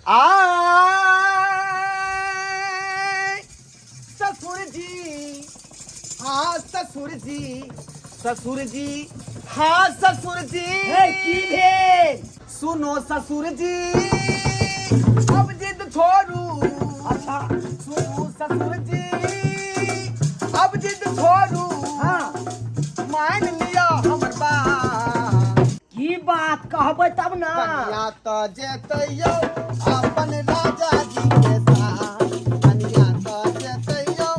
आय ससुर जी, हाँ ससुर जी, ससुर जी, हाँ ससुर जी। की भेल? सुनो ससुर जी, अब जिद छोड़ू। अच्छा सुनो ससुर जी, अब जिद छोड़ू। हाँ मान लिया हमर बात। की बात कहबै तब ना। कन्या तो जेतैयो अपन राजा जी के साथ। कन्या तो जेतैयो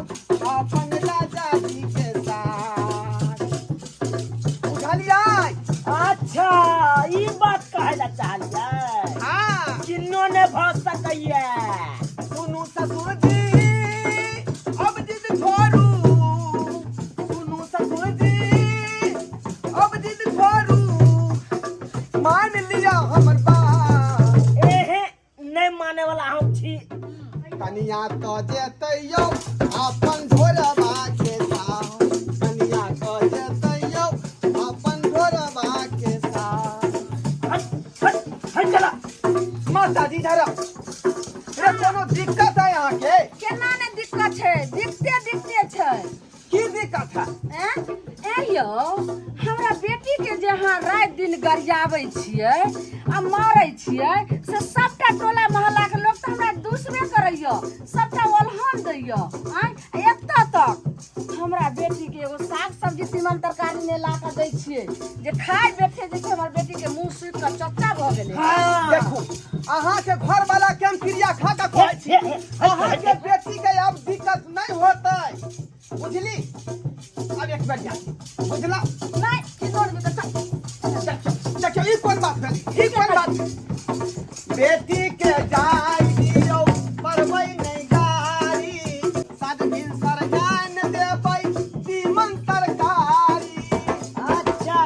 अपन राजा जी के साथ। बुझलियै? अच्छा ई बात कहै ला चाहलियै। हाँ किन्नो ने भऽ सकैया। सुनू ससुर जी, अब जिद छोड़ू। सुनू ससुर जी, अब जिद छोड़ू। मान लिया हमर बात। एहे नहीं माने वाला हम छी। कनिया तो जेतैयो अपन ढोरबा के साथ। कनिया तो जेतैयो अपन ढोरबा के साथ। हट हट हट चला। माता जी धरा, रे कोनो दिक्कत है यहाँ के? केना ने दिक्कत छै, दिखते दिखते छै। की दिक्कत है? ए यौ, हमरा बेटी के जे अहाँ रात दिन गरियाबै छियै आ मारै छियै से सबटा टोला मोहल्ला के लोग तऽ हमरा दुश्मने करैया, सबटा ओल्हन दैया। एतऽ तक हमरा बेटी के एगो साग सब्जी तीमन तरकारी ने ला कऽ दै छियै जे खाय बैठे जे छै हमर बेटी के मुंह सुखि कऽ चोपटा भऽ गेलै। हाँ देखू, अहाँ के घर वाला के हम क्रिया खा के कहै छी, अहाँ के बेटी के अब दिक्कत नहीं होतै। बुझली? अब एक बार जाती, बुझला? नहीं किन्नो ने देखा देखियो ई कोन बात भेली? ई कोन बात भेली? बेटी के जाय दियौ परबै नहीं गारी। सात दिन सर जान देबै तीमन तरकारी। अच्छा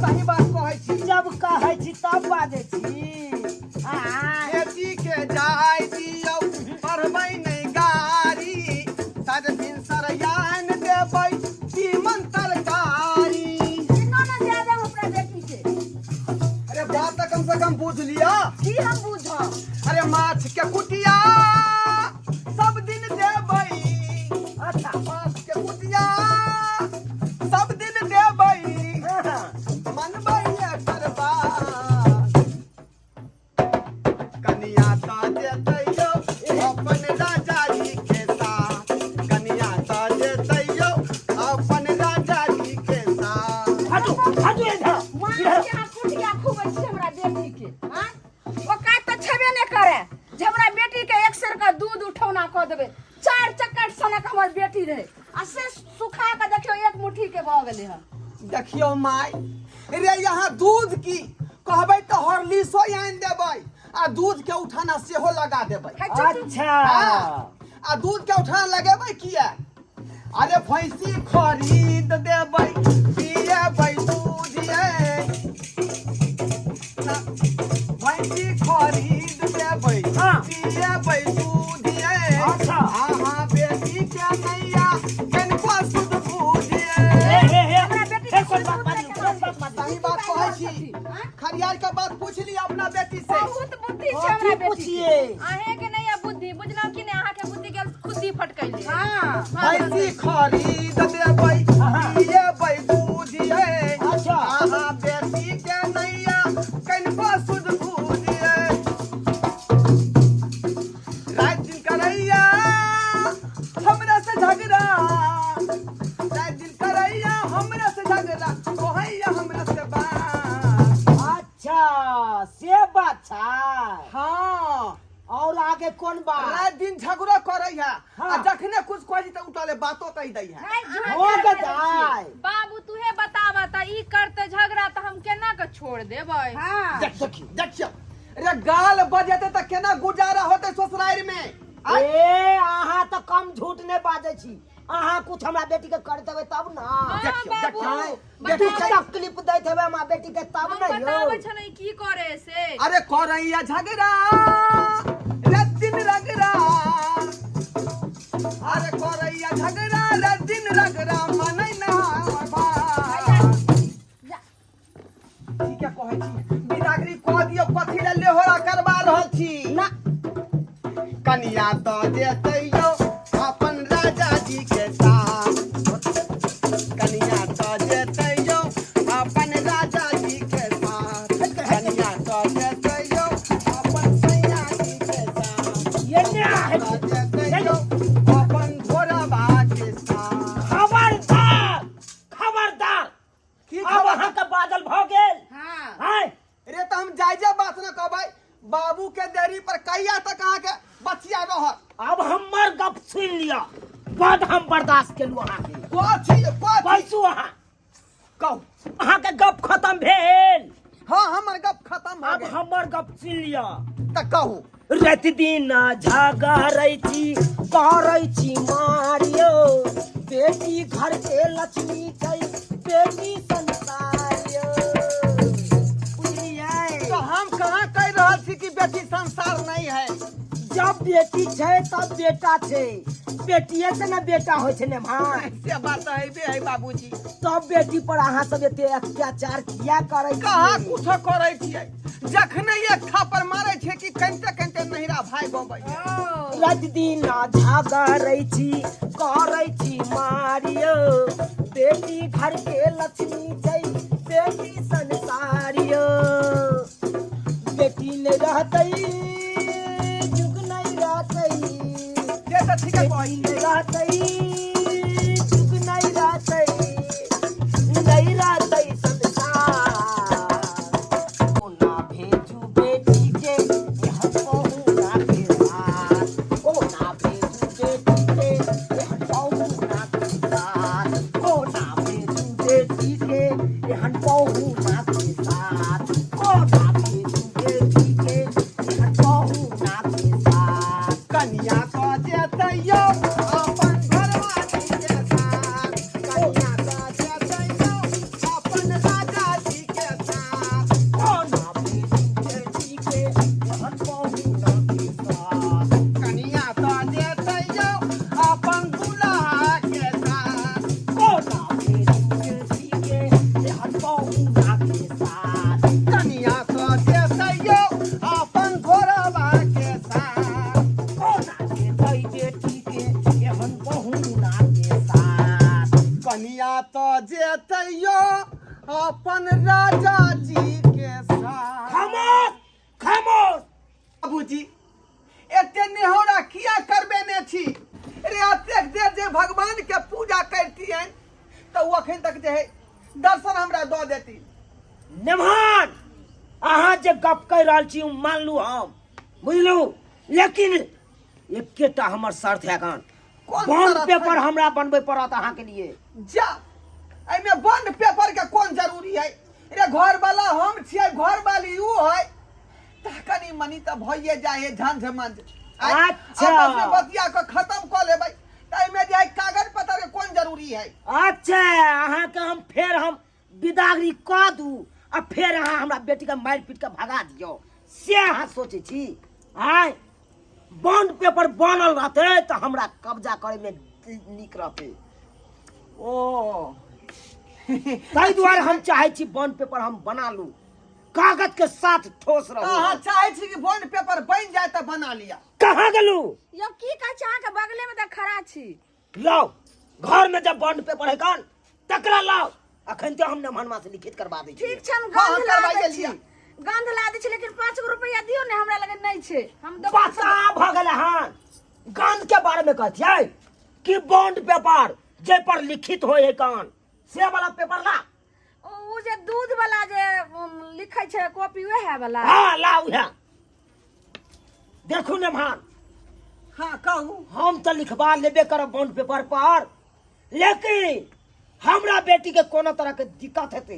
सही बात कहै छी। जब कहै छी तब बाजै छी। हाँ बेटी के जाय दियौ परबै नहीं गारी। सात दिन सर जान देबै तीमन तरकारी। किन्नो ने दे देब अपना बेटी के। अरे बात तो कम से कम बुझ लिया। की हम बुझब? अरे माछ के कुटिया सब दिन देबै। अच्छा माछ के कुटिया सब दिन देबै। मनबै एकर बात। कनिया तो जेतैयो अपन राजा जी के साथ। कनिया तो जेतैयो अपन राजा जी के साथ। हटो हटो इधर। माँ के यहाँ कुटिया खुबै छी हमरा बेटी के। हाँ? औकात तऽ छेबे नहि करे जे हमरा बेटी के एक सेर का दूध उठौना कऽ देबै। 4 चक्कर सनक हमर बेटी रहे आ से सुखा के देखियो एक मुट्ठी के भऽ गेलै हन। देखियो माय, रे यहाँ दूध की कहबै तो हॉर्लिक्सो आनि देबै आ दूध के उठाना सेहो लगा देबै। अच्छा हाँ, आ दूध के उठाना लगेबै किया? अरे भैंसी खरीद देबै पिएबै दूध ये। भैंसी खरीद देबै हाँ। पिएबै दूध ये। अच्छा। अहाँ बेटी के नैया कनिको शुद्ध बुझ ये। हमरा बेटी के कोन बात बाजू, कोन बात बाजू। सही बात कहै छी। खरियार के बात पूछ ली अपना बेटी से। बहुत बुद्धि छै हाँ, हमरा की बेटी पूछिए? आहे के नहीं है बुद्धि बुझलौ कि नहीं, अहाँ के बुद्धि के खुदी फटकैले। हाँ भैंसी खरीद देबै पिएबै दूध ये। अच्छा। अहाँ बेटी के नैया कनिको शुद्ध बुझ ये। रात दिन करैया हमरा से झगड़ा। रात दिन करैया हमरा से झगड़ा कहैया हमरा से बात। अच्छा से बात छै। हाँ और आगे कोन बात? रात दिन झगड़ो करैया हाँ। आ जखने कुछ कहै त उठले बातो कहि दै है। हो गदाय। बाबू तुहे बतावा त ई करते झगड़ा त हम केना के छोड़ देबै। हाँ देखियो देखियो, अरे गाल बजेते त केना गुजारा होते ससुराल में? ए अहाँ तो कम झूठ ने बाजै छी। अहाँ कुछ हमरा बेटी के कर देबै तब ना। देखियो बाबू, देखियो बेटी बेटी के तकलीफ दैत हेबै हमरा बेटी के तब हम ना बताबै यो। छलै की करे से। अरे करैया झगड़ा रात दिन रगड़ा। अरे करैया झगड़ा रात दिन रगड़ा मानै ना ठीक है कहै छी। बिदागरी कह दियो कथी ले लेहोरा करबा रहल छी। ना कन्या तो देते यो अपन राजा जी के साथ कन्या तो देते यो अपन राजा जी के साथ कन्या तो देते यो अपन सैया जी के साथ ये क्या है तो देते यो अपन घोड़वा के साथ खबरदार खबरदार की अब खबर अहाँ के बादल भ गेल हाँ हैं रे तो हम जायजा बात न कहबै बाबू के देरी पर कहिया तक अहाँ के बचिया रहत अब हमर गप सुन लिया बड हम बर्दाश्त केलु अहाँ के कथी बैसू अहाँ कहू अहाँ के गप खत्म भेल हाँ हमर गप खत्म भ अब गेल हमर गप सुन लिया त कहू राति दिन झगड़ै छी करै छी मारियो बेटी घर के लक्ष्मी छै बेटी संसारियो बुझलियै तो हम कहाँ कह रहल छी कि बेटी संसार नहीं है जब बेटी छै तब बेटा छै बेटिए से ने बेटा होइ छै ने भाई से बात है बे है बाबूजी तब बेटी पर अहाँ सब एते अत्याचार किया करै कहाँ छी कुछो करे छियै जखने एक थापर मारे छै कि कनिते कनिते नहिरा भाई बबै राति दिन झगड़ै छी करै छी मारियो बेटी घर के लक्ष्मी छै बेटी संसारियो बेटी ने रहतै जुग नहीं रहतै जे त ठीक है बेटी ने रहतै जुग नहीं रहतै नहीं रहतै संसार ओ ना भेजू बेटी के यह पहुना के साथ ओ ना भेजू बेटी के यह पहुना के साथ ओ ना भेजू बेटी के यह पहुना के साथ ओ ना भेजू बेटी के यह पहुना के साथ कन्या को देते यो अपन घरवा जी के साथ कन्या को देते यो अपन राजा जी के साथ ओ ना भेजू बेटी के यह पहुना के साथ कन्या तो देते यो अपन दुल्हा के साथ ओ ना भेजू बेटी के यह पहुना के साथ कन्या तो देते यो अपन घोड़वा के साथ ओ ना भेजै बेटी के एहन पहुना के साथ कन्या तो देते यो अपन राजा जी के साथ खामोश खामोश बाबूजी एते नेहोरा किया करबेने छी रे एतेक देर जे भगवान के पूजा करतियन तो वो अखन तक जे है दर्शन हमरा दऽ देती नेमान अहाँ जे गप कहि रहल छी मान लू हम बुझलू लेकिन एकेटा हमर शर्त है कान कोन बॉन्ड शर्त पेपर है? हमरा बनबै पड़त अहाँ के लिए जा एमे बॉन्ड पेपर के कोन जरूरी है रे घर वाला हम छियै घर वाली ऊ है त कनी मनी त भइए जाए है झंझ मंझ अच्छा। आपस में बतिया के खत्म क लेबै त एमे जे है कागज पत्र के कोन जरूरी है अच्छा अहाँ के हम फेर हम विदागरी कऽ दू आ फेर अहाँ हमरा बेटी के मारि पीट के भगा दियौ से अहाँ सोचै छी आय बॉन्ड पेपर बनल रहतै तऽ हमरा कब्जा करे में नीक रहतै ओ ताहि दुआरे हम चाहै छी बॉन्ड पेपर हम बना लू कागज के साथ ठोस रहू अहाँ चाहै छी कि बॉन्ड पेपर बन जाए त बना लिया कहाँ गेलू यो की कहै छी अहाँके बगले में तऽ खड़ा छी लाओ घर में जब बॉन्ड पेपर है कान तकरा लाओ अखन तो हम नमहनमा से लिखित करवा दै छी ठीक छै हम हाँ, गंध ला करवाइए दै छी लिअ। गंध ला दै छी लेकिन 5 गो रुपया दियौ ने हमरा लगे नहीं छै हम पता भ गेलै हन गंध के बारे में कहतियै कि बॉन्ड पेपर जे पर लिखित होय है कान से वाला पेपर ला ओ जे दूध वाला जे लिखै छै कॉपी वएह वाला हाँ लाओ है देखू नमहन हाँ कहू हम तो लिखवा लेबे करब बॉन्ड पेपर पर लेकिन हमरा बेटी के कोनो तरह के दिक्कत हेतै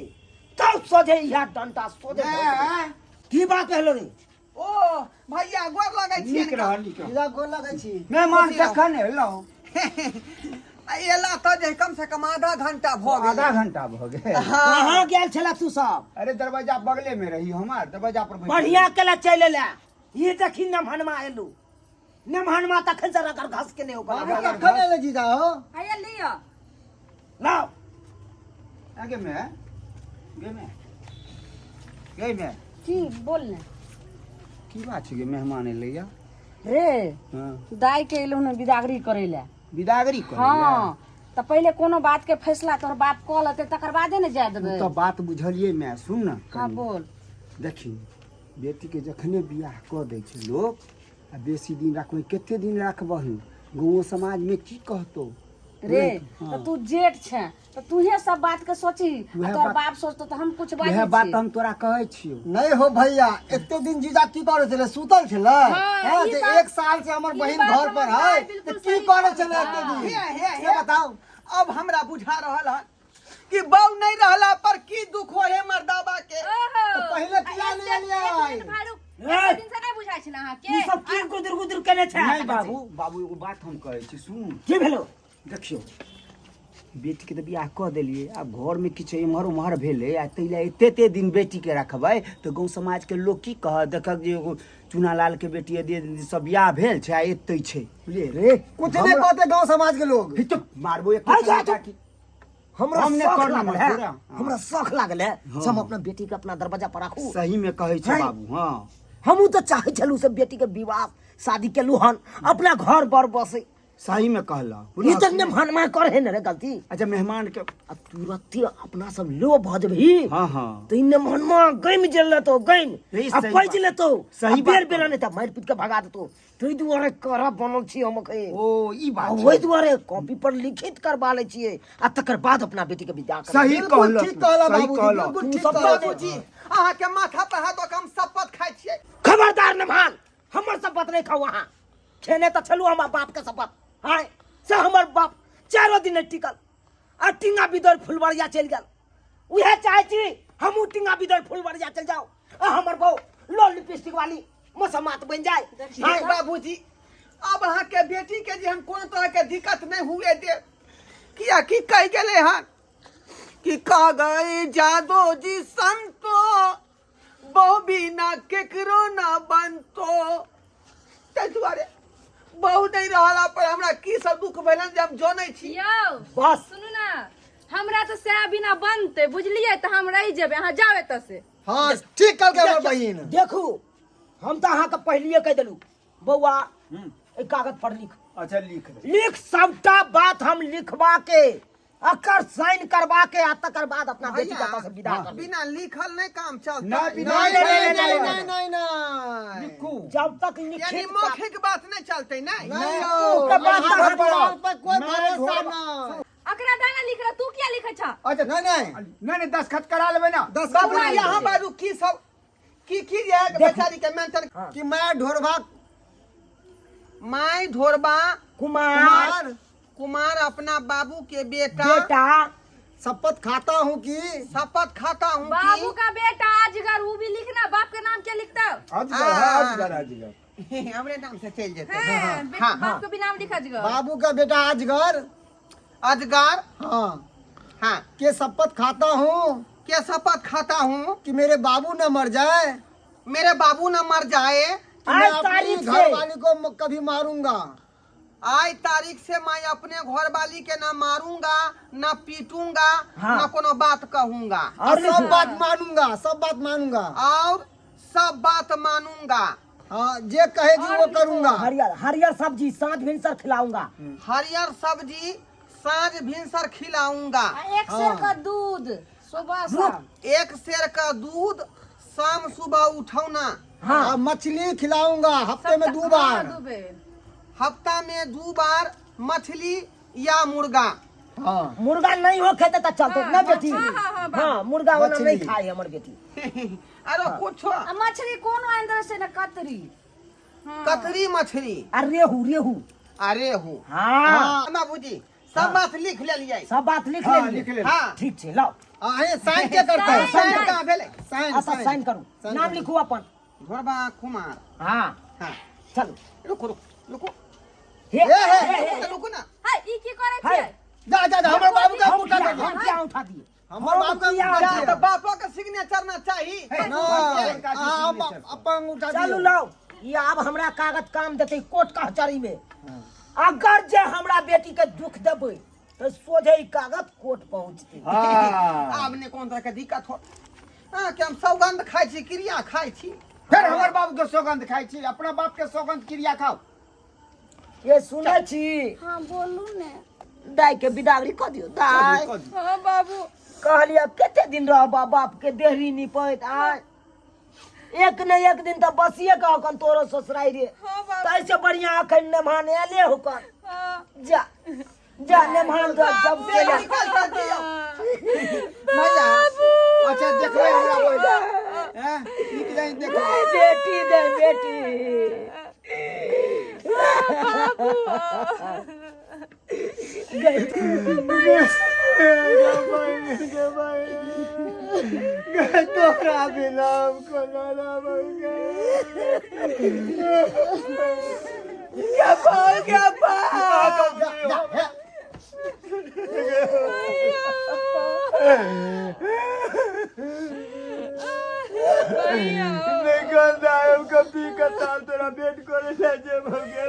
तब सोझे यह डंटा सोझे की बात कहलो रे ओ भैया गोर लगै छी नीक रहल नीक रहल। गोर लगै छी मेहमान कखन एलौ एला तो जे कम से कम आधा घंटा भ गेल आधा घंटा भ गेल कहाँ गेल छला तू सब अरे दरवाजा बगले में रही हमार दरवाजा पर बैठल। बढ़िया केला चल ले ये देखी नमहनमा एलू नमहनमा तखन से रकर घस के नहीं ऊपर कखन एले जीजा हो आया लियो लाओ आगे में की बोल ने की बात छै गे मेहमान एलैया रे हाँ दाई के एलहुँ ने बिदागरी करे ला। बिदागरी कर हाँ तो पहले कोनो बात के फैसला तोहर बाप कऽ लेते तकर बादे ने जाय देबै। तो बात बुझलिए मैं सुन ना हाँ कनी। बोल। देखी बेटी के जखने बियाह कऽ दै छै लोग आ बेसी दिन रखबै कते दिन रखबही गाँव समाज में की कहतो रे हाँ। तो तू जेठ छे तो तूहे सब बात के सोची वएह तोर बात- बाप सोचतो तो हम कुछ वह बात बात हम तोरा कहै छियो। नहीं हो भैया एते दिन जीजा की करे चले सुतल छले हां ई जे बात- 1 साल से हमर ई बहिन बात घर पर हमर है भाई तो बिल्कुल की सही करे कहता चले है। एते दिन हे बताओ अब हमरा बुझा रहल है कि बहू नहीं रहला पर की दुख हो है मर्दाबा के। तो पहले किया नहीं लिया दिन से नहीं बुझाइ छल अहाँ के ई सब की गुदर गुदर केने छै नहीं बाबू बाबू एगो बात हम कहै छी सुन की भेलो देखियो बेटी के तो बियाह कऽ देलिए आब घर में किछु एम्हर उम्हर भेलै आ तै लए एते दिन बेटी के रखबै तो गाँव समाज के लोग की कहत देखक जे एगो चुनालाल के बेटी यदि सब बियाह भेल छै आ एते छै बुझलिए रे कुछ नहीं कहते गांव समाज के लोग ही तो मारबो एक हाय जा तू। हमरा हमने शौक करना लागल मत है पूरा। हमरा शौक लागल है हाँ। से हम अपना बेटी के अपना दरवाजा पर राखू। सही में कहै छै हैं? बाबू हाँ हमहू तो चाहे छलू से बेटी के विवाह शादी केलू हन अपना घर बर बसे सही में कहला ई त मेहमान में करे न रे गलती अच्छा मेहमान के अब तुरंत अपना सब लो भजबही हाँ हाँ तो इन्ने मन में गइम जल लेतो गइम यही अब सही पैज बात। लेतो सही बेर बात बेर नहीं त मार पीट के भगा देतो तोई दुआरे करा बनल छी हम के ओ ई बात वही छै। दुआरे कॉपी पर लिखित करवा ले छिए आ तकर बाद अपना बेटी के विदा कर सही कहला ठीक कहला सही बाबूजी, कहला बिल्कुल तू ठीक सब कहला बाबूजी। अहाँ के माथा पे हाथ हम शपथ खाइ छियै। खबरदार न मान हमर शपथ नहीं खाओ वहां खेने त छलू हमर बाप के शपथ हाय से हमर बाप 4 दिन नहीं टिकल आ टिंगा बिदर फुलवरिया चल गेल उहे चाहे छी हमू टिंगा बिदर फुलवरिया चल जाओ आ हमर बहू लो लिपस्टिक वाली मसमात बन जाए हाय बाबूजी अब अहाँ के बेटी के जे हम कोनो तरह के दिक्कत नहीं हुए दे किया की कह गेले हन कि कह गए जादो जी संतो बहु बिना केकरो ना बनतो ते दुआरे बहु नहीं रहला पर हमरा की सब दुख भेलन जे हम जानै छी। यौ बस सुनू ना हमरा तो सह बिना बनते बुझलिए तो हम रह जेबे अहाँ जाओ एत से। हां ठीक कल के हमर बहिन देखू हम त अहाँ के पहलिए कह देलू बौआ ए कागज पर लिख अच्छा लिख दे लिख सबटा बात हम लिखवा के अकर साइन करवा के आ तकर बाद अपना बेटी का से विदा कर बिना लिखल नहीं काम चलता। नहीं, नहीं लिखू जब तक यानी लिखित मौखिक बात नहीं चलते नहीं ओकर बाद घर पर आओ। पर कोई मैं भरोसा ढोलबा- नहीं। अकरा दाना लिख रहा तू क्या लिखे छ? अच्छा नहीं नहीं दस्तखत करा लेबै ना बाबू यहाँ बाजू की सब की है कि बेचारी के मेंशन हाँ। कि मैं ढोरबा माई ढोरबा कुमार कुमार अपना बाबू के बेटा बेटा शपथ खाता हूँ कि शपथ खाता हूँ बाबू का बेटा अजगर वो भी लिखना बाप के नाम क्या लिखता है? हमरे नाम से चल जेते हैं, हाँ, बाप का भी नाम लिखा अजगर। बाबू का बेटा अजगर अजगर हाँ हाँ के शपथ खाता हूँ के शपथ खाता हूँ कि मेरे बाबू न मर जाए मेरे बाबू न मर जाए तो मैं आज अपनी तारीख से। घरवाली को कभी मारूंगा। आज तारीख से मैं अपने घरवाली के न मारूंगा न पीटूंगा हाँ। न कोनो बात कहूंगा और सब लिखो। बात मानूंगा सब बात मानूंगा और सब बात मानूंगा हाँ जे कहेगी वो करूंगा। हरियर हरियर सब्जी सांझ भिनसर खिलाऊंगा हरियर सब्जी साँझ भिनसर खिलाऊंगा। एक सेर का दूध सुबह शाम। एक सेर का दूध शाम सुबह उठौना। हाँ। मछली खिलाऊंगा हफ्ते में 2 हाँ, बार डूबे। हफ्ता में 2 बार मछली या मुर्गा। हाँ मुर्गा नहीं हो खेते तो चलते हाँ, ना बेटी हाँ, हाँ, हाँ, हाँ मुर्गा वाला मछली। नहीं खाए हमर बेटी अरे कुछ आ मछली कोनो अंदर से न कतरी। कतरी मछली आ रेहू रेहू अरे हूँ हाँ बाबूजी सब बात लिख ले सब बात लिख हाँ, ले लिख ले। हाँ ठीक छै लाओ साइन के करता है साइन, साइन कहाँ भेले साइन अच्छा साइन करू नाम लिखू अपन घोरबा कुमार। हाँ हाँ चलो रुको रुको हे हे हे, हे हे, रुको ना हाय, ई की करे हाय। छियै? जा जा जा हमर बाबू का हम उठा किया दे हम क्या उठा दिए हमर बाबू का किया उठा उठा दे बापो का सिग्नेचर ना चाहिए अपन उठा चलू लाओ ये अब हमरा कागज काम देते कोर्ट कचहरी में अगर जे हमरा बेटी के दुख देबै तो सोझे ई कागज कोर्ट पहुंचते हाँ आपने कौन तरह का दिक्कत हो हाँ कि हम सौगंध खाई छी क्रिया खाई छी फिर हमर बाप के सौगंध खाइ छी, अपना बाप के सौगंध क्रिया खाओ। ये सुनै छी हाँ बोलू ने। दाय के बिदागरी क दियो दाय। हाँ बाबू कहलिया केते दिन रहबा बाप के देहरी निपैत आ एक न एक दिन तो बसिए का कन तोरो ससुराई रे। हाँ बाबू तैसे बढ़िया अखन नेमान एले हो कन हाँ जा जा नेमान तो जब से ले मजा अच्छा देखबै हमरा बोल हैं नीक जाई देखबै बेटी दे बेटी तोरा बिना कोना ना बगे क्या निकल जाए कभी कतार तेरा बेट करे ले जे भगे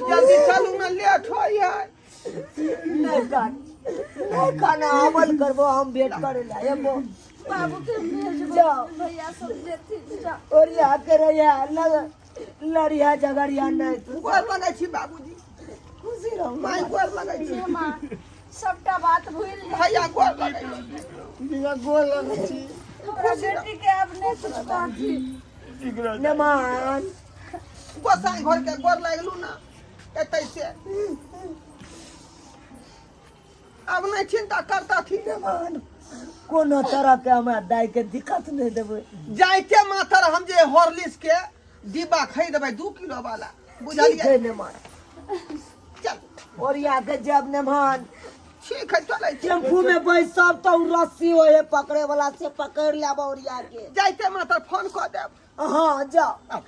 जल्दी चलू ना लेट हो यार नहीं खाना अमल करबो हम भेंट करे ला एबो बाबू के भेज जाओ भैया सब जेथिन जा। और या करे या लड़िया झगड़िया नहीं तू गोर लगै छी बाबूजी, खुशी रहो माई गोर लगै छी, हे माँ सबटा बात भूल जा। भैया गोर लगै छी, बिना गोर लगै छी। हमरा बेटी के अब नहीं कुछ कहती। नमान गोसाई घर के गोर लगलू ना एतै से अब नहीं चिंता करता थी। नमान कोनो तरह के हमरा दाई के दिक्कत नहीं देबे। जाइते मातर हम जे हॉर्लिक्स के डिब्बा खरीदबै 2 किलो वाला बुझलिए नमान चल और या के जब नमान ठीक है चलै छी टेम्पू में बैठ सब तो रस्सी ओहे पकड़े वाला से पकड़ लेबो और या के जाइते मातर फोन क देब। हाँ जाओ अब